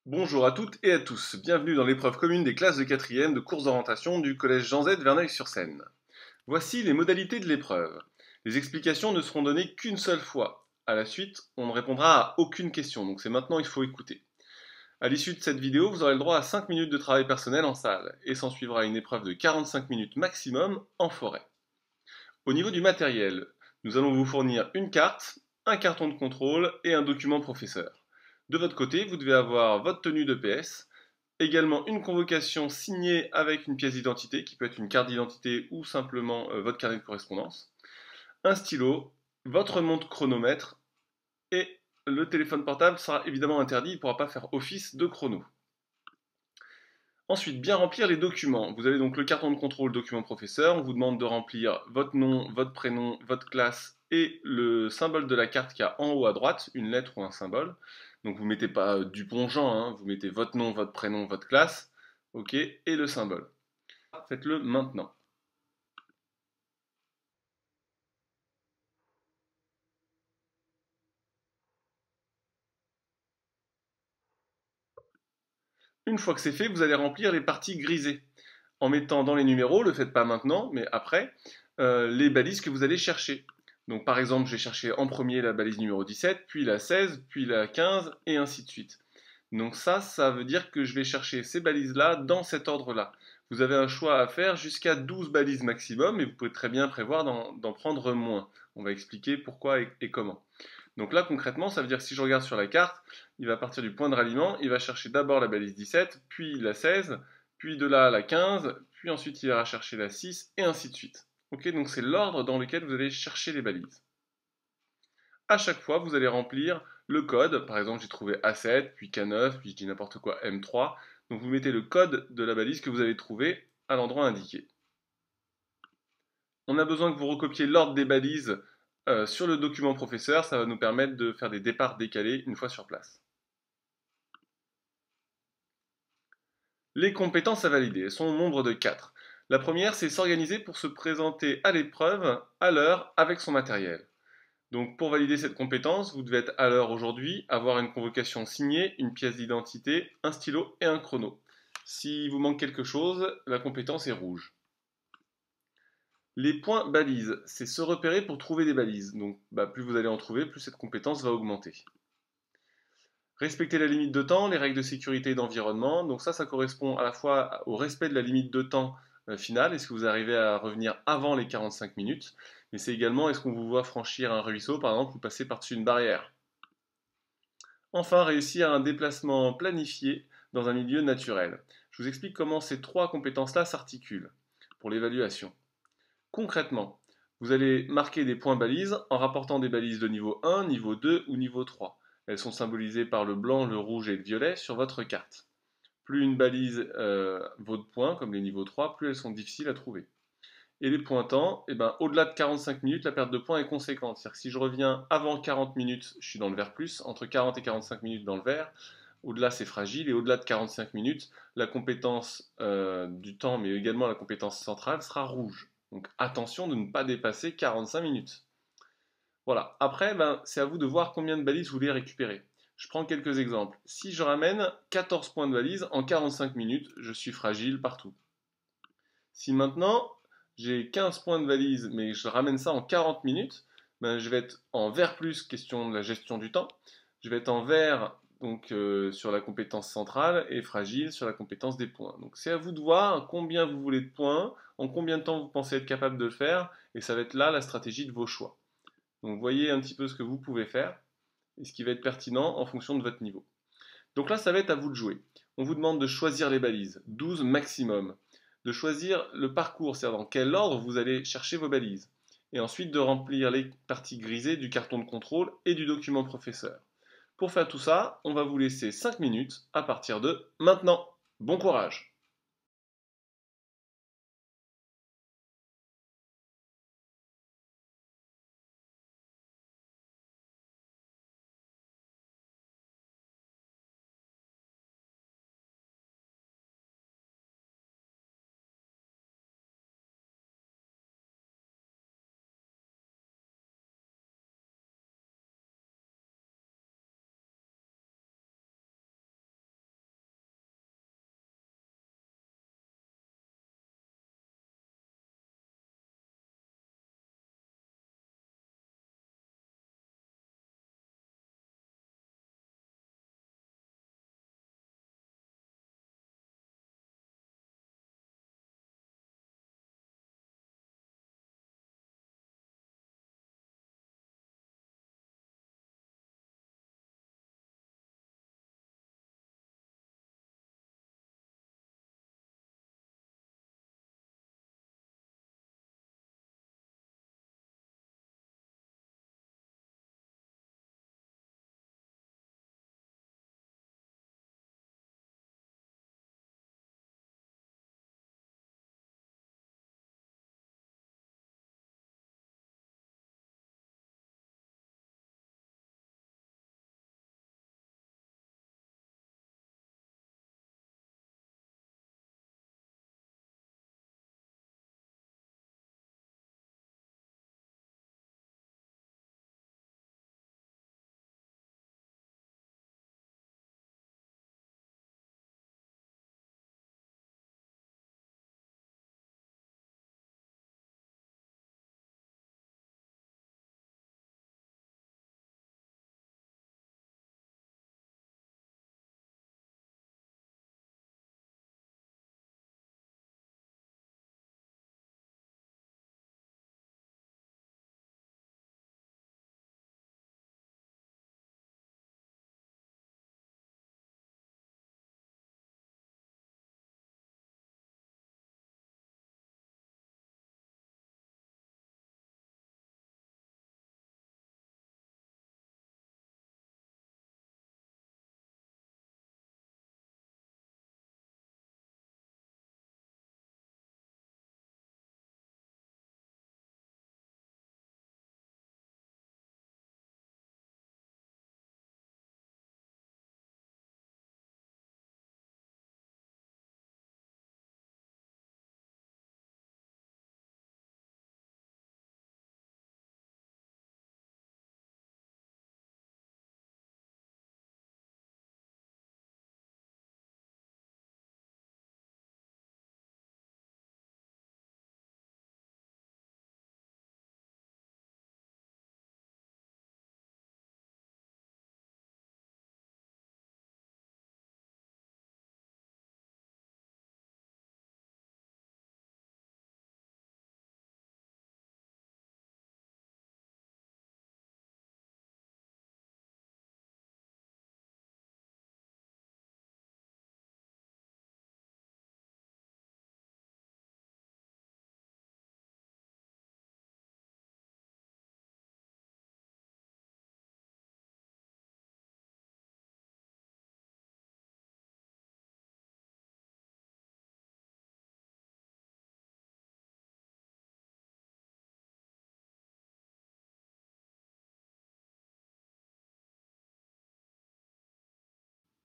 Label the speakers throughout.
Speaker 1: Bonjour à toutes et à tous, bienvenue dans l'épreuve commune des classes de 4e de course d'orientation du collège Jean Z Verneuil-sur-Seine. Voici les modalités de l'épreuve. Les explications ne seront données qu'une seule fois. À la suite, on ne répondra à aucune question, donc c'est maintenant il faut écouter. À l'issue de cette vidéo, vous aurez le droit à 5 minutes de travail personnel en salle, et s'en suivra une épreuve de 45 minutes maximum en forêt. Au niveau du matériel, nous allons vous fournir une carte, un carton de contrôle et un document professeur. De votre côté, vous devez avoir votre tenue de PS, également une convocation signée avec une pièce d'identité, qui peut être une carte d'identité ou simplement votre carnet de correspondance, un stylo, votre montre chronomètre et le téléphone portable sera évidemment interdit, il ne pourra pas faire office de chrono. Ensuite, bien remplir les documents. Vous avez donc le carton de contrôle document professeur. On vous demande de remplir votre nom, votre prénom, votre classe et le symbole de la carte qu'il y a en haut à droite, une lettre ou un symbole. Donc vous ne mettez pas Dupont-Jean, hein, vous mettez votre nom, votre prénom, votre classe, ok, et le symbole. Faites-le maintenant. Une fois que c'est fait, vous allez remplir les parties grisées en mettant dans les numéros, ne le faites pas maintenant, mais après, les balises que vous allez chercher. Donc par exemple, j'ai cherché en premier la balise numéro 17, puis la 16, puis la 15, et ainsi de suite. Donc ça veut dire que je vais chercher ces balises-là dans cet ordre-là. Vous avez un choix à faire jusqu'à 12 balises maximum, et vous pouvez très bien prévoir d'en prendre moins. On va expliquer pourquoi et comment. Donc là, concrètement, ça veut dire que si je regarde sur la carte, il va partir du point de ralliement, il va chercher d'abord la balise 17, puis la 16, puis de là la 15, puis ensuite il ira chercher la 6, et ainsi de suite. Ok, donc c'est l'ordre dans lequel vous allez chercher les balises. À chaque fois, vous allez remplir le code. Par exemple, j'ai trouvé A7, puis K9, puis je dis n'importe quoi M3. Donc vous mettez le code de la balise que vous avez trouvé à l'endroit indiqué. On a besoin que vous recopiez l'ordre des balises sur le document professeur. Ça va nous permettre de faire des départs décalés une fois sur place. Les compétences à valider, elles sont au nombre de 4. La première, c'est s'organiser pour se présenter à l'épreuve à l'heure avec son matériel. Donc pour valider cette compétence, vous devez être à l'heure aujourd'hui, avoir une convocation signée, une pièce d'identité, un stylo et un chrono. Si vous manque quelque chose, la compétence est rouge. Les points balises, c'est se repérer pour trouver des balises. Donc plus vous allez en trouver, plus cette compétence va augmenter. Respecter la limite de temps, les règles de sécurité et d'environnement. Donc ça correspond à la fois au respect de la limite de temps finale. Est-ce que vous arrivez à revenir avant les 45 minutes? Mais c'est également, est-ce qu'on vous voit franchir un ruisseau, par exemple, ou passer par-dessus une barrière? Enfin, réussir un déplacement planifié dans un milieu naturel. Je vous explique comment ces trois compétences-là s'articulent pour l'évaluation. Concrètement, vous allez marquer des points balises en rapportant des balises de niveau 1, niveau 2 ou niveau 3. Elles sont symbolisées par le blanc, le rouge et le violet sur votre carte. Plus une balise vaut de points, comme les niveaux 3, plus elles sont difficiles à trouver. Et les pointants, au-delà de 45 minutes, la perte de points est conséquente. C'est-à-dire que si je reviens avant 40 minutes, je suis dans le vert plus, entre 40 et 45 minutes dans le vert, au-delà c'est fragile, et au-delà de 45 minutes, la compétence du temps, mais également la compétence centrale, sera rouge. Donc attention de ne pas dépasser 45 minutes. Voilà. Après, c'est à vous de voir combien de balises vous voulez récupérer. Je prends quelques exemples. Si je ramène 14 points de balise en 45 minutes, je suis fragile partout. Si maintenant j'ai 15 points de valise, mais je ramène ça en 40 minutes, je vais être en vert plus, question de la gestion du temps. Je vais être en vert donc sur la compétence centrale et fragile sur la compétence des points. Donc c'est à vous de voir combien vous voulez de points, en combien de temps vous pensez être capable de le faire, et ça va être là la stratégie de vos choix. Donc voyez un petit peu ce que vous pouvez faire et ce qui va être pertinent en fonction de votre niveau. Donc là, ça va être à vous de jouer. On vous demande de choisir les balises, 12 maximum, de choisir le parcours, c'est-à-dire dans quel ordre vous allez chercher vos balises, et ensuite de remplir les parties grisées du carton de contrôle et du document professeur. Pour faire tout ça, on va vous laisser 5 minutes à partir de maintenant. Bon courage!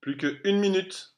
Speaker 1: Plus que 1 minute.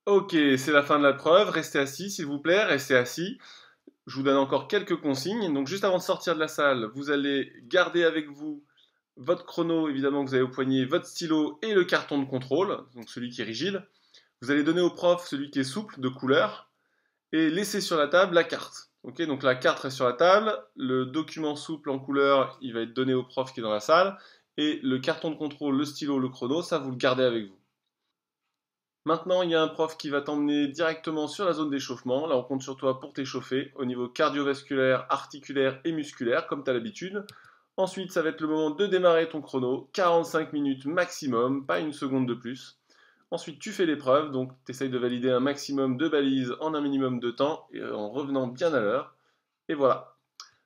Speaker 1: Ok, c'est la fin de la preuve. Restez assis, s'il vous plaît, restez assis. Je vous donne encore quelques consignes. Donc, juste avant de sortir de la salle, vous allez garder avec vous votre chrono, évidemment, que vous avez au poignet, votre stylo et le carton de contrôle, donc celui qui est rigide. Vous allez donner au prof celui qui est souple, de couleur, et laisser sur la table la carte. Ok, donc la carte reste sur la table, le document souple en couleur, il va être donné au prof qui est dans la salle, et le carton de contrôle, le stylo, le chrono, ça vous le gardez avec vous. Maintenant, il y a un prof qui va t'emmener directement sur la zone d'échauffement. Là, on compte sur toi pour t'échauffer au niveau cardiovasculaire, articulaire et musculaire, comme tu as l'habitude. Ensuite, ça va être le moment de démarrer ton chrono, 45 minutes maximum, pas une seconde de plus. Ensuite, tu fais l'épreuve, donc tu essayes de valider un maximum de balises en un minimum de temps, et en revenant bien à l'heure. Et voilà.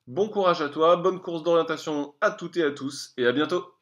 Speaker 1: Bon courage à toi, bonne course d'orientation à toutes et à tous, et à bientôt.